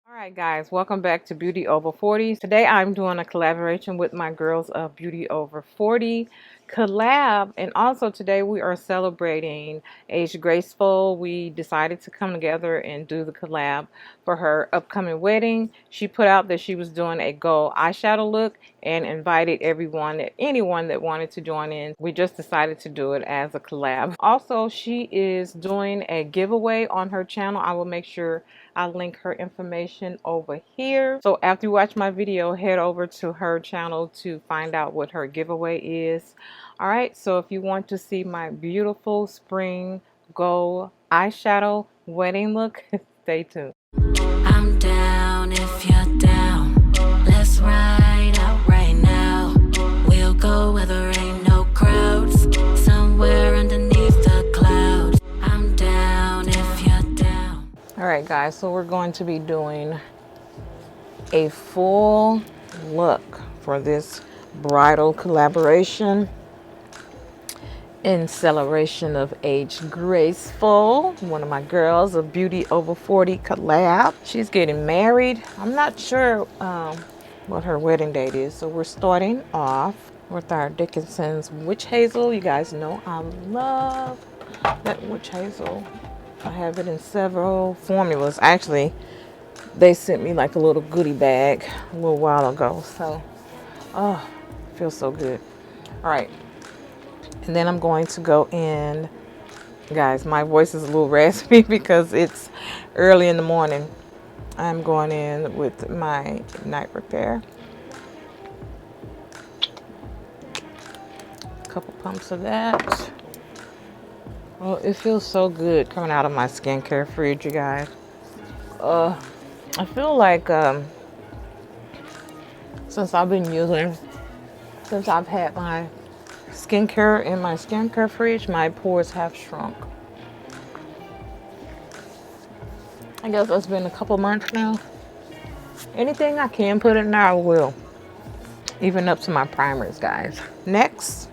All right, guys, welcome back to Beauty Over 40. Today I'm doing a collaboration with my girls of Beauty Over 40 collab, and also today we are celebrating Age Graceful. We decided to come together and do the collab for her upcoming wedding. She put out that she was doing a gold eyeshadow look and invited anyone that wanted to join in. We just decided to do it as a collab. Also, she is doing a giveaway on her channel. I will make sure I'll link her information over here. So after you watch my video, head over to her channel to find out what her giveaway is. All right, so if you want to see my beautiful spring gold eyeshadow wedding look, stay tuned. I'm down if you're down. Let's ride out right now. We'll go where there ain't no crowds, somewhere underneath the clouds. I'm down if you're down. All right, guys, so we're going to be doing a full look for this bridal collaboration in celebration of Age Graceful, one of my girls of Beauty Over 40 collab. She's getting married. I'm not sure what her wedding date is, so we're starting off with our Dickinson's Witch Hazel. You guys know I love that Witch Hazel. I have it in several formulas. Actually, they sent me like a little goodie bag a little while ago, so oh, it feels so good. All right, and then I'm going to go in, guys, my voice is a little raspy because it's early in the morning. I'm going in with my night repair. A couple pumps of that. Oh, it feels so good coming out of my skincare fridge, you guys. I feel like since I've had my skincare in my skincare fridge, my pores have shrunk. I guess it's been a couple months now. Anything I can put in there, I will. Even up to my primers, guys. Next,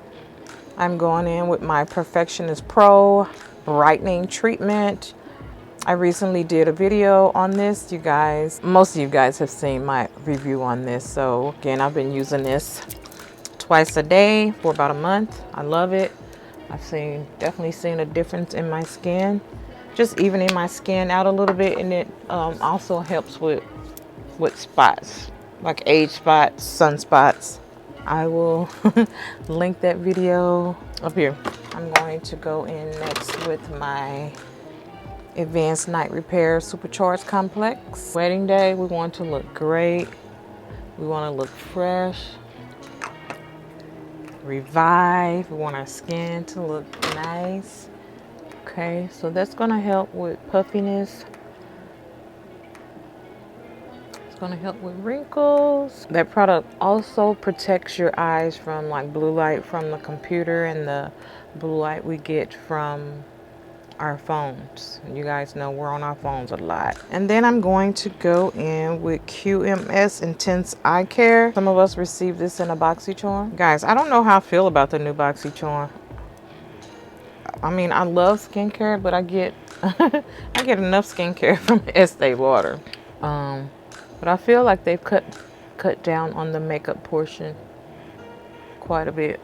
I'm going in with my Perfectionist Pro brightening treatment. I recently did a video on this, you guys. Most of you guys have seen my review on this. So again, I've been using this twice a day for about a month. I love it. I've definitely seen a difference in my skin, just evening my skin out a little bit, and it also helps with spots, like age spots, sunspots. I will link that video up here. I'm going to go in next with my Advanced Night Repair Supercharged Complex. Wedding day, we want to look great. We want to look fresh, revive. We want our skin to look nice. Okay, so that's going to help with puffiness. It's going to help with wrinkles. That product also protects your eyes from like blue light from the computer and the blue light we get from our phones. You guys know we're on our phones a lot. And then I'm going to go in with QMS Intense Eye Care. Some of us received this in a BoxyCharm. Guys, I don't know how I feel about the new BoxyCharm. I mean, I love skincare, but I get I get enough skincare from Estee Lauder. But I feel like they've cut down on the makeup portion quite a bit.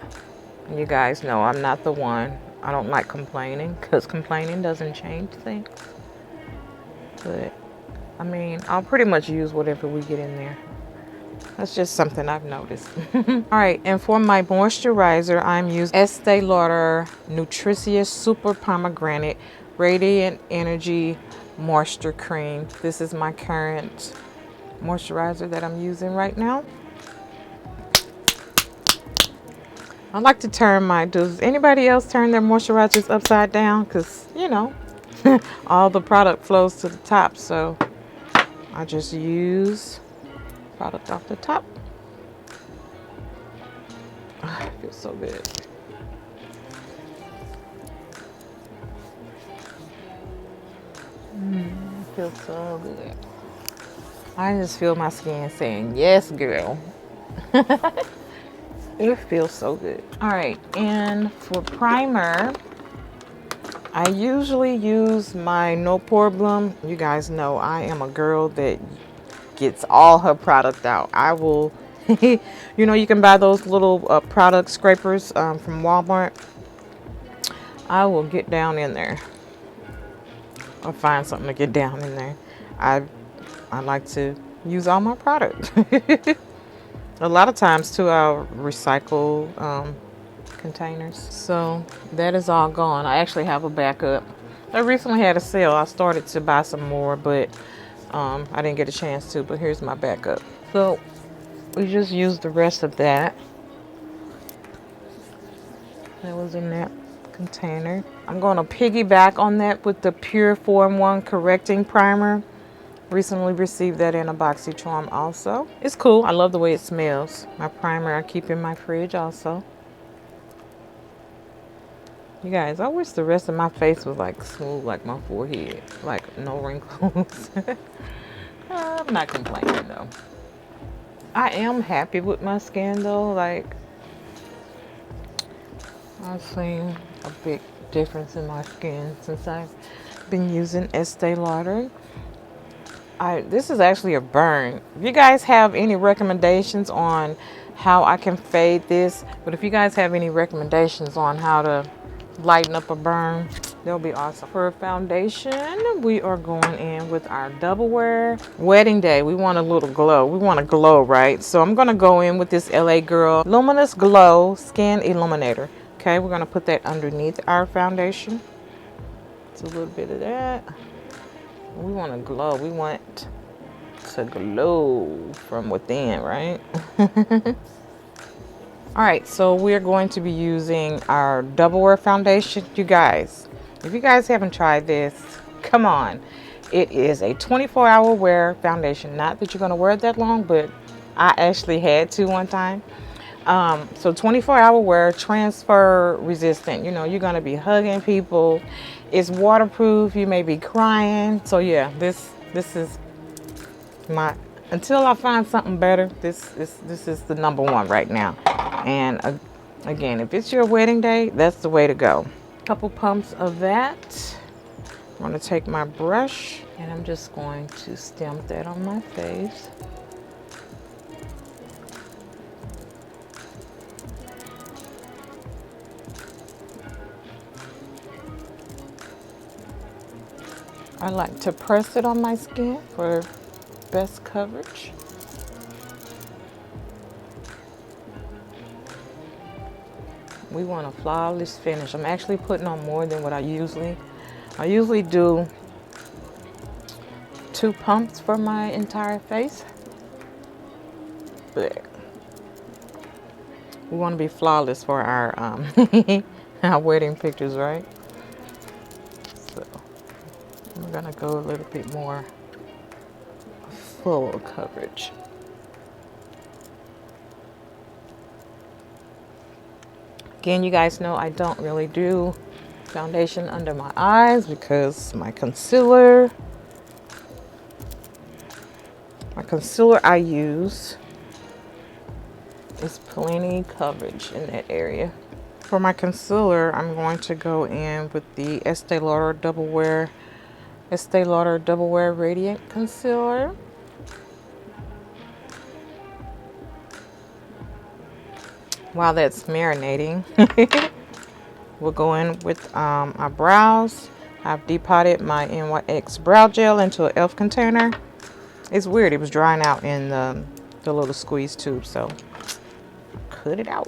And you guys know I'm not the one. I don't like complaining, because complaining doesn't change things. But I mean, I'll pretty much use whatever we get in there. That's just something I've noticed. All right, and for my moisturizer, I'm using Estee Lauder Nutritious Super Pomegranate Radiant Energy Moisture Cream. This is my current moisturizer that I'm using right now. I like to turn does anybody else turn their moisturizers upside down? Because, you know, all the product flows to the top. So I just use product off the top. Oh, it feels so good. It feels so good. I just feel my skin saying, yes, girl. It feels so good. All right, and for primer, I usually use my No Pore Bloom. You guys know I am a girl that gets all her product out. I will, you know, you can buy those little product scrapers from Walmart. I will get down in there or find something to get down in there. I like to use all my product. A lot of times too, I'll recycle containers. So that is all gone. I actually have a backup. I recently had a sale. I started to buy some more, but I didn't get a chance to. But here's my backup. So we just used the rest of that. That was in that container. I'm going to piggyback on that with the Pure 4-in-1 Correcting Primer. Recently received that in a BoxyCharm also. It's cool. I love the way it smells. My primer I keep in my fridge also. You guys, I wish the rest of my face was like smooth like my forehead. Like no wrinkles. I'm not complaining though. I am happy with my skin though. Like, I've seen a big difference in my skin since I've been using Estee Lauder. This is actually a burn. If you guys have any recommendations on how I can fade this, but if you guys have any recommendations on how to lighten up a burn, they'll be awesome. For foundation, we are going in with our Double Wear Wedding Day. We want a little glow. We want a glow, right? So I'm going to go in with this LA Girl Luminous Glow Skin Illuminator. Okay, we're going to put that underneath our foundation. It's a little bit of that. We want to glow. We want to glow from within, right? All right, so we're going to be using our Double Wear foundation. You guys, if you guys haven't tried this, come on. It is a 24-hour wear foundation. Not that you're going to wear it that long, but I actually had to one time. So 24-hour wear, transfer resistant. You know, you're going to be hugging people. It's waterproof. You may be crying. So yeah, this is my, until I find something better, this is the number one right now. And again, if it's your wedding day, that's the way to go. Couple pumps of that. I'm going to take my brush and I'm just going to stamp that on my face. I like to press it on my skin for best coverage. We want a flawless finish. I'm actually putting on more than what I usually do 2 pumps for my entire face. But we want to be flawless for our our wedding pictures, right? So I'm gonna go a little bit more full coverage. Again, you guys know I don't really do foundation under my eyes because my concealer I use is plenty coverage in that area. For my concealer, I'm going to go in with the Estee Lauder Double Wear Radiant Concealer. While that's marinating, we'll go in with our brows. I've depotted my NYX brow gel into an e.l.f. container. It's weird, it was drying out in the little squeeze tube, so cut it out.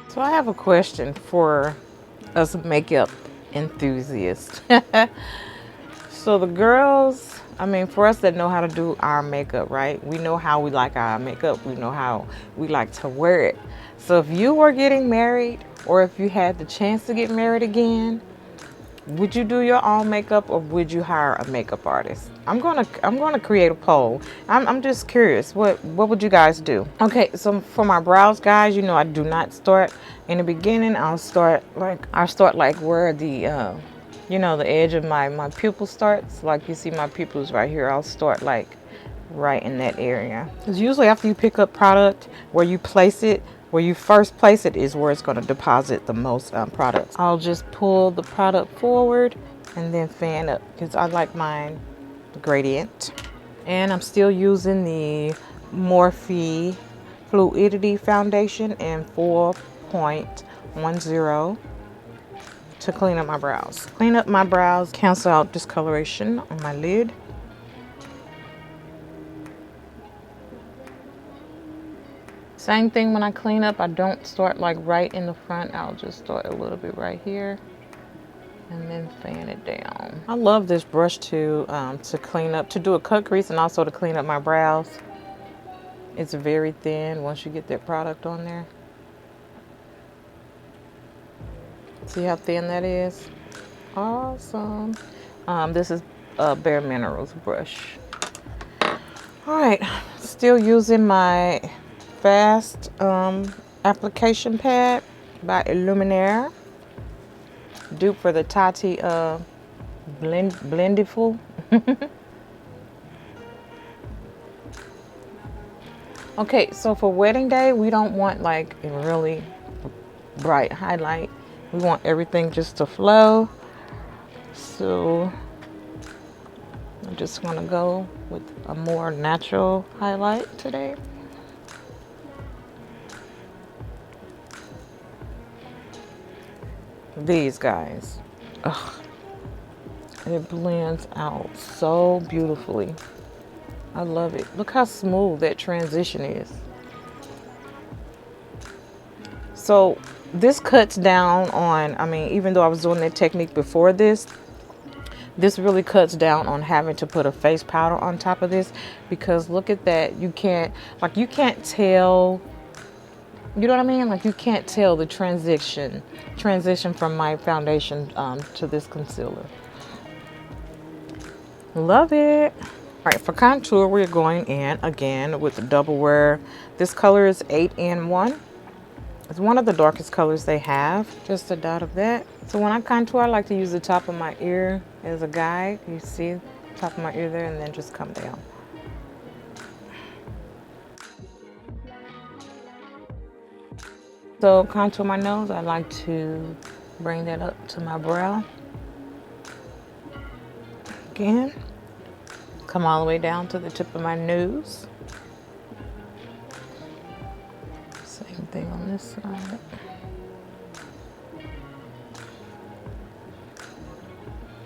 So I have a question for us makeup enthusiasts. So the girls, I mean, for us that know how to do our makeup, right? We know how we like our makeup. We know how we like to wear it. So if you were getting married, or if you had the chance to get married again, would you do your own makeup or would you hire a makeup artist? I'm gonna create a poll. I'm just curious. What would you guys do? Okay, so for my brows, guys, you know I do not start in the beginning. I'll start like where the you know, the edge of my pupil starts. Like you see my pupils right here. I'll start like right in that area. Because usually after you pick up product, where you place it, where you first place it is where it's going to deposit the most products. I'll just pull the product forward and then fan up because I like mine gradient. And I'm still using the Morphe Fluidity Foundation in 4.10 to clean up my brows. Clean up my brows, cancel out discoloration on my lid. Same thing when I clean up, I don't start like right in the front. I'll just start a little bit right here and then fan it down. I love this brush to clean up, to do a cut crease and also to clean up my brows. It's very thin once you get that product on there. See how thin that is? Awesome. This is a Bare Minerals brush. All right, still using my Fast application pad by Illuminaire. Dupe for the Tati Blendiful. Okay, so for wedding day, we don't want like a really bright highlight. We want everything just to flow. So I just want to go with a more natural highlight today. These guys, ugh, it blends out so beautifully. I love it. Look how smooth that transition is. So this cuts down on, I mean, even though I was doing that technique before this really cuts down on having to put a face powder on top of this, because look at that. You can't tell, you know what I mean? Like you can't tell the transition from my foundation to this concealer. Love it. All right, for contour, we're going in again with the Double Wear. This color is 8N1. It's one of the darkest colors they have. Just a dot of that. So when I contour, I like to use the top of my ear as a guide. You see the top of my ear there, and then just come down. So contour my nose, I like to bring that up to my brow. Again, come all the way down to the tip of my nose. Same thing on this side.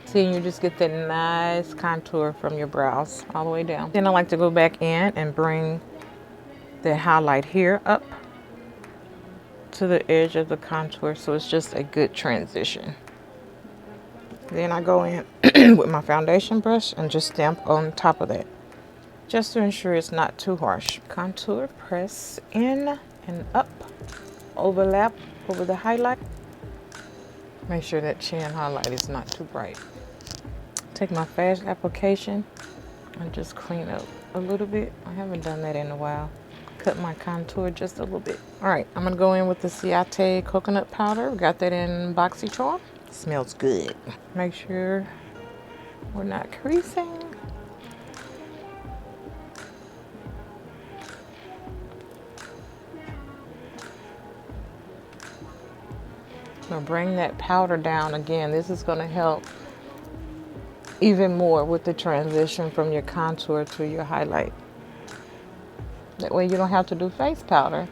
See, you just get that nice contour from your brows all the way down. Then I like to go back in and bring the highlight here up to the edge of the contour, so it's just a good transition. Then I go in with my foundation brush and just stamp on top of that, just to ensure it's not too harsh. Contour, press in and up, overlap over the highlight. Make sure that chin highlight is not too bright. Take my fast application and just clean up a little bit. I haven't done that in a while. Cut my contour just a little bit. All right, I'm gonna go in with the Ciate coconut powder. We got that in BoxyCharm. Smells good. Make sure we're not creasing. Now bring that powder down again. This is gonna help even more with the transition from your contour to your highlight. That way you don't have to do face powder.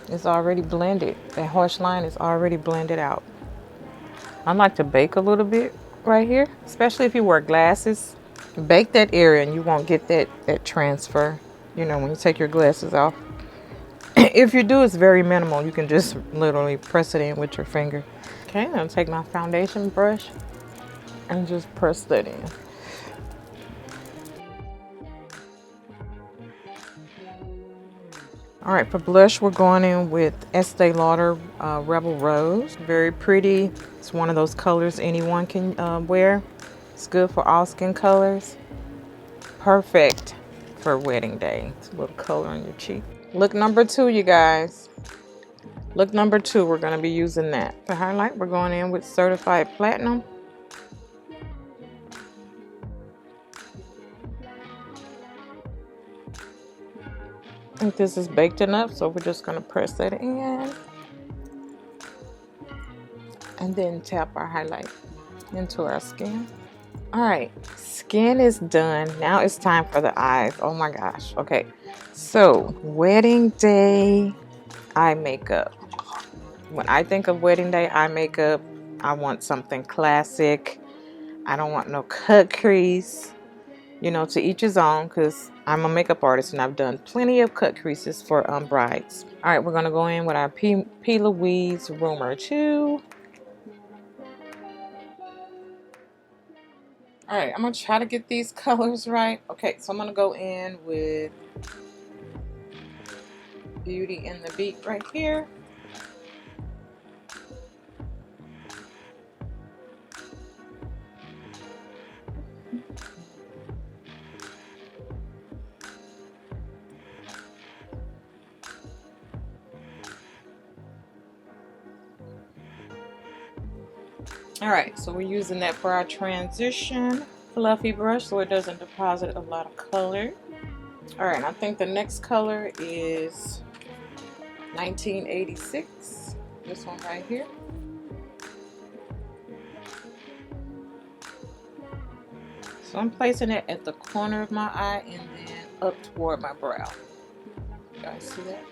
It's already blended. That harsh line is already blended out. I like to bake a little bit right here, especially if you wear glasses. Bake that area and you won't get that transfer, you know, when you take your glasses off. If you do, it's very minimal. You can just literally press it in with your finger. Okay, I'm gonna take my foundation brush and just press that in. All right, for blush, we're going in with Estee Lauder Rebel Rose. Very pretty. It's one of those colors anyone can wear. It's good for all skin colors. Perfect for wedding day. It's a little color on your cheek. Look number 2, you guys. Look number 2, we're gonna be using that. To highlight, we're going in with Certified Platinum. I think this is baked enough, so we're just gonna press that in and then tap our highlight into our skin. All right, skin is done. Now it's time for the eyes. Oh my gosh. Okay, so wedding day eye makeup. When I think of wedding day eye makeup, I want something classic. I don't want no cut crease. You know, to each his own, because I'm a makeup artist and I've done plenty of cut creases for brides. All right, we're gonna go in with our P. Louise Rumor 2. All right, I'm gonna try to get these colors right. Okay, so I'm gonna go in with Beauty and the Beat right here. All right, so we're using that for our transition fluffy brush so it doesn't deposit a lot of color. All right, I think the next color is 1986, this one right here. So I'm placing it at the corner of my eye and then up toward my brow. You guys see that?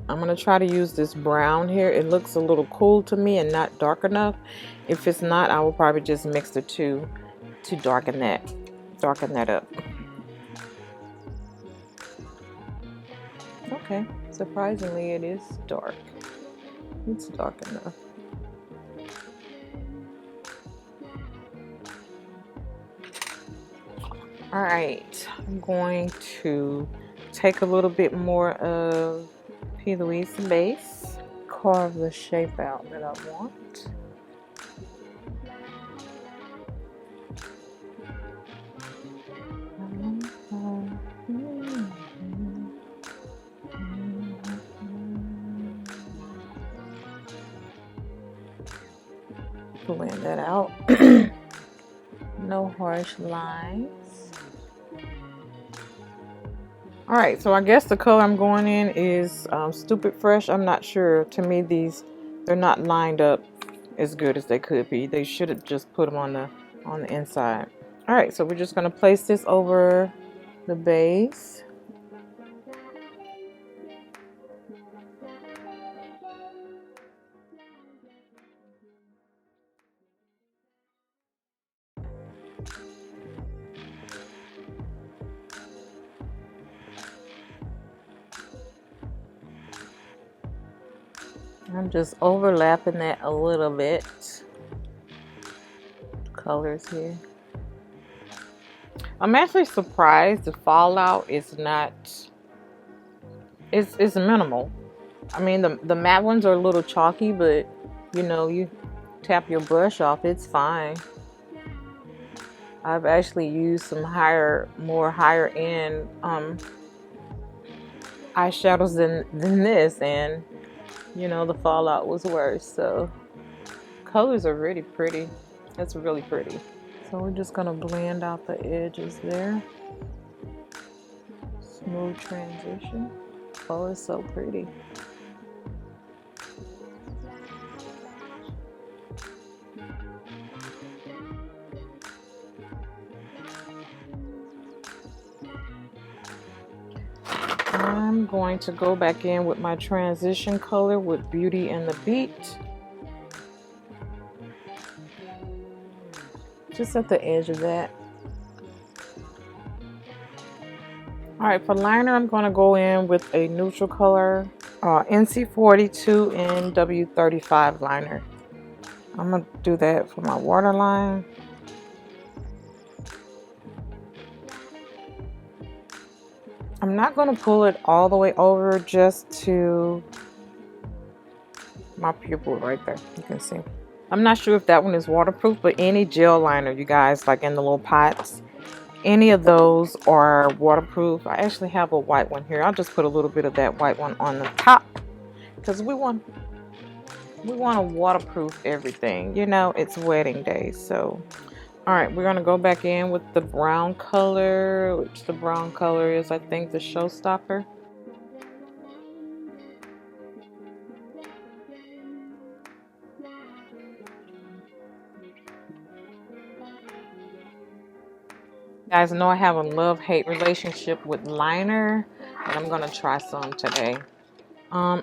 I'm going to try to use this brown here. It looks a little cool to me and not dark enough. If it's not, I will probably just mix the two to darken that up. Okay, surprisingly it is dark. It's dark enough. All right, I'm going to take a little bit more of P. Louise base, carve the shape out that I want. Blend that out. No harsh lines. All right, so I guess the color I'm going in is Stupid Fresh. I'm not sure. To me, they're not lined up as good as they could be. They should have just put them on the inside. All right, so we're just gonna place this over the base. I'm just overlapping that a little bit. Colors here. I'm actually surprised the fallout is not. It's minimal. I mean the matte ones are a little chalky, but you know, you tap your brush off, it's fine. I've actually used some more higher end eyeshadows than this, and you know, the fallout was worse. So colors are really pretty. That's really pretty. So we're just gonna blend out the edges there. Smooth transition. Oh, it's so pretty. I'm going to go back in with my transition color with Beauty and the Beat. Just at the edge of that. All right, for liner, I'm going to go in with a neutral color, NC42 and W35 liner. I'm going to do that for my waterline. I'm not going to pull it all the way over, just to my pupil right there. You can see. I'm not sure if that one is waterproof, but any gel liner, you guys, like in the little pots, Any of those are waterproof. I actually have a white one here. I'll just put a little bit of that white one on the top because we want to waterproof everything. You know, it's wedding day. So all right, we're gonna go back in with the brown color, which the brown color is, I think, the showstopper. You guys know I have a love-hate relationship with liner, and I'm gonna try some today.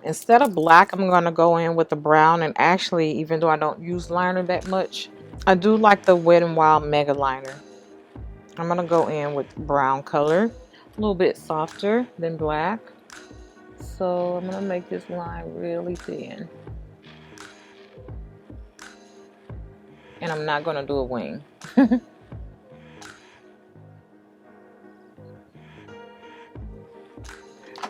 Instead of black, I'm gonna go in with the brown, and actually, even though I don't use liner that much, I do like the Wet n Wild Mega Liner. I'm gonna go in with brown color, a little bit softer than black. So I'm gonna make this line really thin. And I'm not gonna do a wing.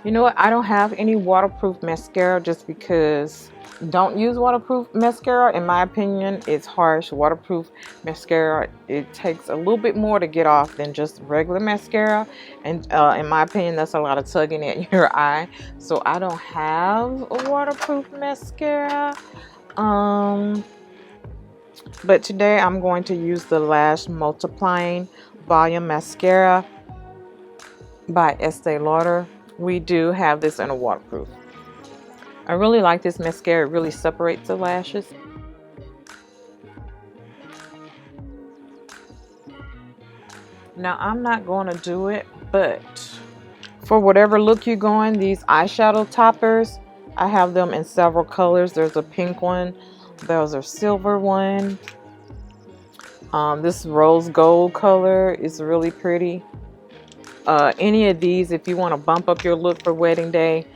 You know what? I don't have any waterproof mascara just because don't use waterproof mascara. In my opinion, it's harsh. Waterproof mascara, it takes a little bit more to get off than just regular mascara. And in my opinion, that's a lot of tugging at your eye. So I don't have a waterproof mascara. But today I'm going to use the Lash Multiplying Volume Mascara by Estee Lauder. We do have this in a waterproof. I really like this mascara. It really separates the lashes. Now I'm not going to do it, but for whatever look you're going, these eyeshadow toppers, I have them in several colors. There's a pink one. There's a silver one. This rose gold color is really pretty. Any of these, if you want to bump up your look for wedding day,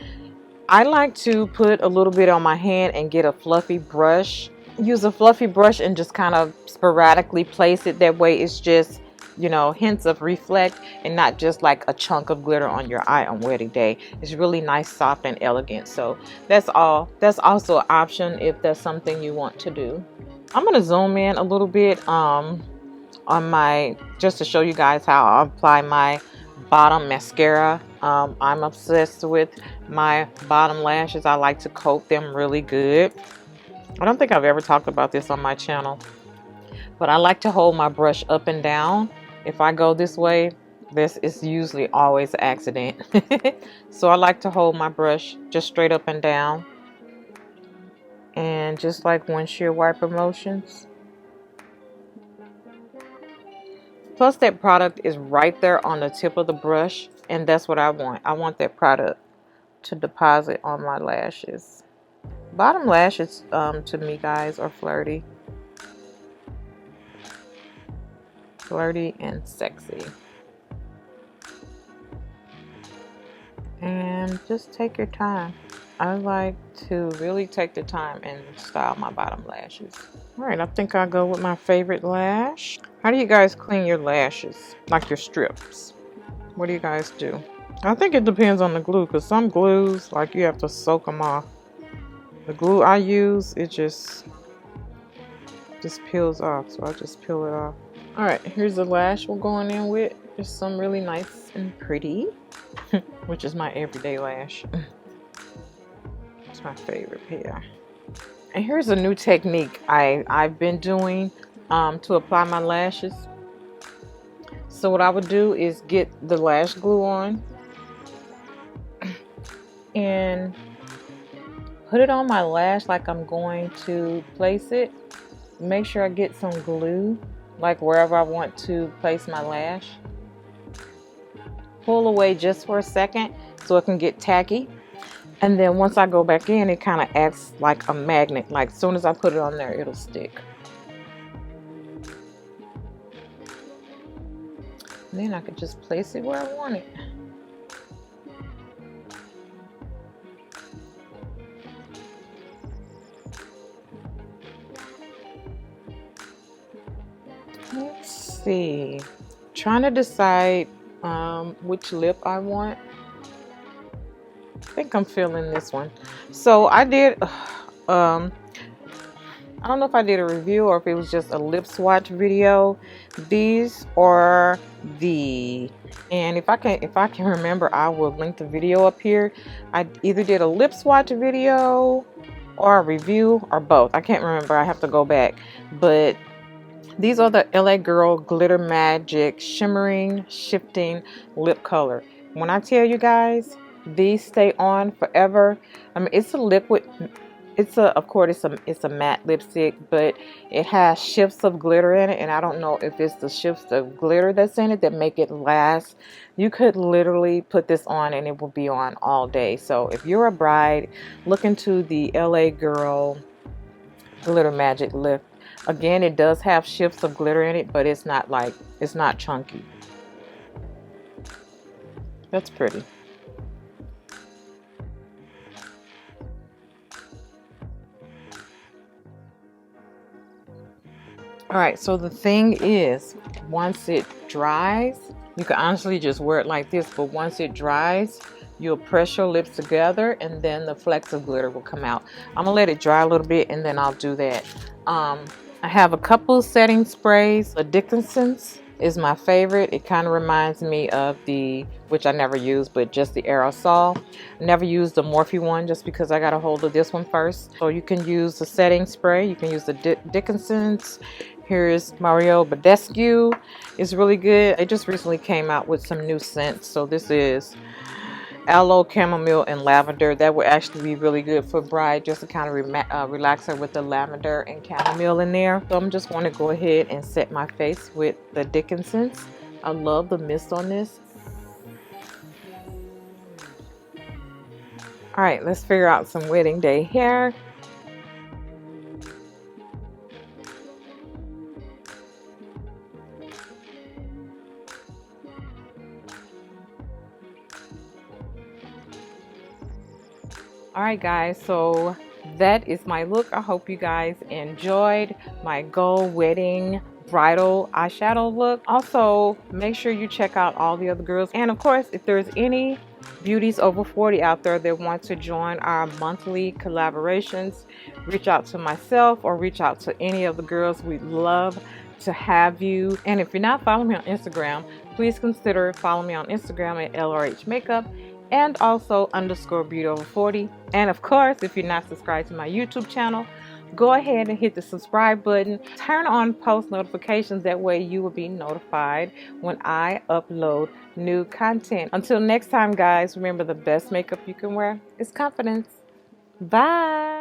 I like to put a little bit on my hand and get a fluffy brush. Use a fluffy brush and just kind of sporadically place it. That way it's just, you know, hints of reflect and not just like a chunk of glitter on your eye on wedding day. It's really nice, soft, and elegant. So that's all. That's also an option if that's something you want to do. I'm going to zoom in a little bit on my, just to show you guys how I apply my bottom mascara. I'm obsessed with my bottom lashes. I like to coat them really good. I don't think I've ever talked about this on my channel, but I like to hold my brush up and down. If I go this way, this is usually always an accident. So I like to hold my brush just straight up and down, and just like windshield wiper motions. Plus that product is right there on the tip of the brush, and that's what I want. I want that product to deposit on my lashes. Bottom lashes to me, guys, are flirty. Flirty and sexy. And just take your time. I like to really take the time and style my bottom lashes. Alright, I think I'll go with my favorite lash. How do you guys clean your lashes? Like your strips? What do you guys do? I think it depends on the glue, because some glues, like, you have to soak them off. The glue I use, it just peels off, so I just peel it off. Alright, here's the lash we're going in with. Just some really nice and pretty, which is my everyday lash. It's my favorite pair. And here's a new technique I've been doing to apply my lashes. So what I would do is get the lash glue on and put it on my lash like I'm going to place it. Make sure I get some glue, like wherever I want to place my lash. Pull away just for a second so it can get tacky. And then once I go back in, it kind of acts like a magnet. Like as soon as I put it on there, it'll stick. And then I could just place it where I want it. Let's see. Trying to decide which lip I want. I think I'm feeling this one. So I did I don't know if I did a review or if it was just a lip swatch video. These are and if I can remember, I will link the video up here. I either did a lip swatch video or a review or both. I can't remember. I have to go back. But these are the LA Girl Glitter Magic Shimmering Shifting Lip Color. When I tell you guys, these stay on forever. I mean, it's a liquid. Of course, it's a matte lipstick, but it has shifts of glitter in it, and I don't know if it's the shifts of glitter that's in it that make it last. You could literally put this on and it will be on all day. So if you're a bride, look into the LA Girl Glitter Magic Lip. Again, it does have shifts of glitter in it, but it's not chunky. That's pretty. Alright, so the thing is, once it dries, you can honestly just wear it like this, but once it dries, you'll press your lips together and then the flecks of glitter will come out. I'm gonna let it dry a little bit and then I'll do that. I have a couple setting sprays. The Dickinson's is my favorite. It kind of reminds me of which I never use, but just the aerosol. I never used the Morphe one just because I got a hold of this one first. So you can use the setting spray. You can use the Dickinson's. Here's Mario Badescu. It's really good. It just recently came out with some new scents. So this is aloe, chamomile, and lavender. That would actually be really good for bride, just to kind of relax her with the lavender and chamomile in there. So I'm just going to go ahead and set my face with the Dickinson's. I love the mist on this. All right, let's figure out some wedding day hair. Alright guys, so that is my look. I hope you guys enjoyed my gold wedding bridal eyeshadow look. Also, make sure you check out all the other girls. And of course, if there's any beauties over 40 out there that want to join our monthly collaborations, reach out to myself or reach out to any of the girls. We'd love to have you. And if you're not following me on Instagram, please consider following me on Instagram at LRHmakeup. And also _beauty over 40. And of course, if you're not subscribed to my YouTube channel, go ahead and hit the subscribe button. Turn on post notifications. That way you will be notified when I upload new content. Until next time, guys, remember the best makeup you can wear is confidence. Bye.